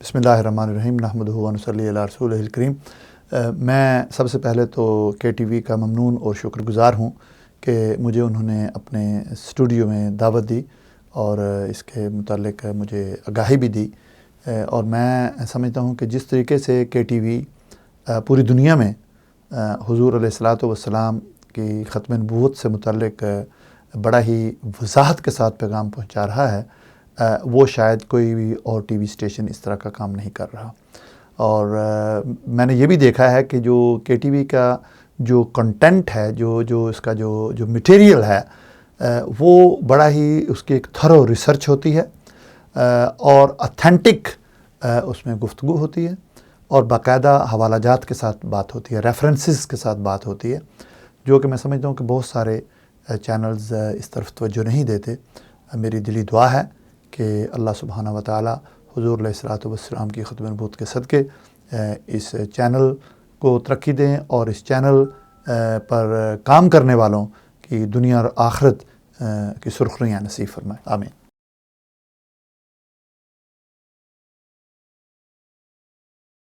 بسم اللہ الرحمن الرحیم نحمدہ و نصلی علی رسولہ الکریم۔ میں سب سے پہلے تو کے ٹی وی کا ممنون اور شکر گزار ہوں کہ مجھے انہوں نے اپنے اسٹوڈیو میں دعوت دی اور اس کے متعلق مجھے آگاہی بھی دی، اور میں سمجھتا ہوں کہ جس طریقے سے کے ٹی وی پوری دنیا میں حضور علیہ الصلاۃ والسلام کی ختم نبوت سے متعلق بڑا ہی وضاحت کے ساتھ پیغام پہنچا رہا ہے، وہ شاید کوئی بھی اور ٹی وی اسٹیشن اس طرح کا کام نہیں کر رہا۔ اور میں نے یہ بھی دیکھا ہے کہ جو کے ٹی وی کا جو کنٹینٹ ہے، جو اس کا جو مٹیریل ہے، وہ بڑا ہی اس کی ایک تھرو ریسرچ ہوتی ہے اور اتھینٹک اس میں گفتگو ہوتی ہے اور باقاعدہ حوالہ جات کے ساتھ بات ہوتی ہے، ریفرنسز کے ساتھ بات ہوتی ہے، جو کہ میں سمجھتا ہوں کہ بہت سارے چینلز اس طرف توجہ نہیں دیتے۔ میری دلی دعا ہے کہ اللہ سبحانہ و تعالی حضور علیہ الصلاۃ والسلام کی ختم نبوت کے صدقے اس چینل کو ترقی دیں اور اس چینل پر کام کرنے والوں کی دنیا اور آخرت کی سرخریاں نصیب فرمائے۔ آمین۔